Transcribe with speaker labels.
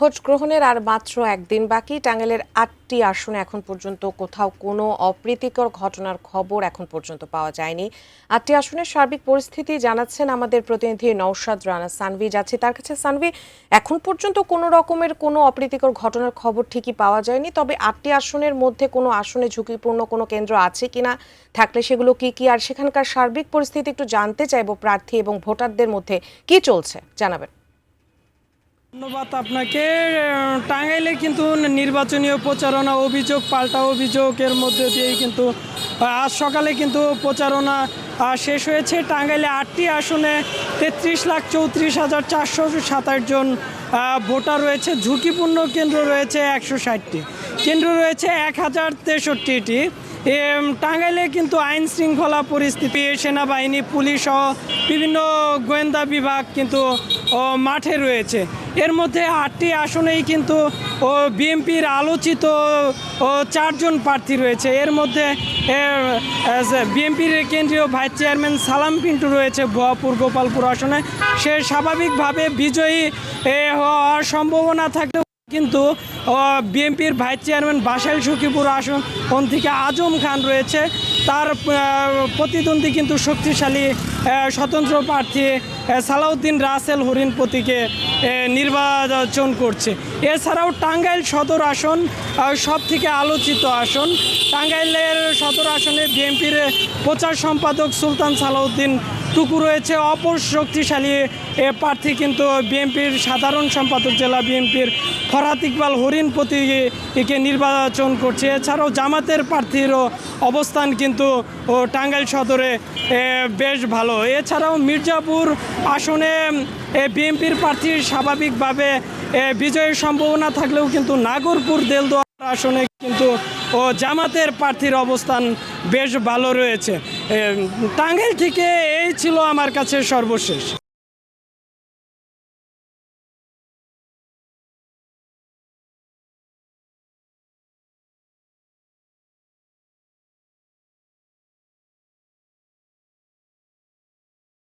Speaker 1: Vote গ্রহণের আর মাত্র একদিন বাকি। টাঙ্গাইলের ৮টি আসনে এখন পর্যন্ত কোথাও কোনো অপ্রীতিকর ঘটনার খবর এখন পর্যন্ত পাওয়া যায়নি। ৮টি আসনের সার্বিক পরিস্থিতি জানাচ্ছেন আমাদের প্রতিনিধি নওশাদ রানা সানভি। যাচ্ছে তার কাছে। সানভি, এখন পর্যন্ত কোনো রকমের কোনো অপ্রীতিকর ঘটনার খবর ঠিকই পাওয়া যায়নি, তবে ৮টি আসনের মধ্যে কোনো আসনে ঝুঁকিপূর্ণ কোনো কেন্দ্র আছে কিনা, থাকলে সেগুলো কি কি, আর সেখানকার সার্বিক পরিস্থিতি একটু জানতে চাইব। প্রার্থী এবং ভোটারদের মধ্যে কি চলছে জানাবেন।
Speaker 2: ধন্যবাদ আপনাকে। টাঙ্গাইলে কিন্তু নির্বাচনীয় প্রচারণা, অভিযোগ পাল্টা অভিযোগের মধ্যে দিয়েই কিন্তু আজ সকালে কিন্তু প্রচারণা শেষ হয়েছে। টাঙ্গাইলে 8টি আসনে 33,34,427 জন ভোটার রয়েছে। ঝুঁকিপূর্ণ কেন্দ্র রয়েছে 160টি, কেন্দ্র রয়েছে 1063টি। টাঙ্গাইলে কিন্তু আইন শৃঙ্খলা পরিস্থিতি, সেনাবাহিনী, পুলিশ সহ বিভিন্ন গোয়েন্দা বিভাগ কিন্তু মাঠে রয়েছে। এর মধ্যে 8টি আসনেই কিন্তু বিএনপির আলোচিত 4 জন প্রার্থী রয়েছে। এর মধ্যে বিএনপির কেন্দ্রীয় ভাইস চেয়ারম্যান সালাম পিন্টু রয়েছে ভুয়াপুর গোপালপুর আসনে। সে স্বাভাবিকভাবে বিজয়ী হওয়ার সম্ভাবনা থাকলেও কিন্তু বিএনপির ভাইস চেয়ারম্যান বাসাইল সখীপুর আসন থেকে আজম খান রয়েছে। তার প্রতিদ্বন্দ্বী কিন্তু শক্তিশালী স্বতন্ত্র প্রার্থী সালাউদ্দিন রাসেল হরিণ প্রতীকে নির্বাচন করছে। এছাড়াও টাঙ্গাইল সদর আসন সব থেকে আলোচিত আসন। টাঙ্গাইলের সদর আসনে বিএনপির প্রচার সম্পাদক সুলতান সালাউদ্দিন টুকু রয়েছে। অপর শক্তিশালী প্রার্থী কিন্তু বিএনপির সাধারণ সম্পাদক জেলা বিএনপির ফরহাদ ইকবাল হরিণ প্রতীকে নির্বাচন করছে। এছাড়াও জামাতের প্রার্থীরও অবস্থান কিন্তু টাঙ্গাইল সদরে বেশ ভালো। এছাড়াও মির্জাপুর আসনে বিএনপির প্রার্থীর স্বাভাবিকভাবে বিজয়ের সম্ভাবনা থাকলেও কিন্তু নাগরপুর দেলদুয়ার আসনে কিন্তু জামাতের প্রার্থীর অবস্থান বেশ ভালো রয়েছে। টাঙ্গাইল থেকে এই ছিল আমার কাছে সর্বশেষ।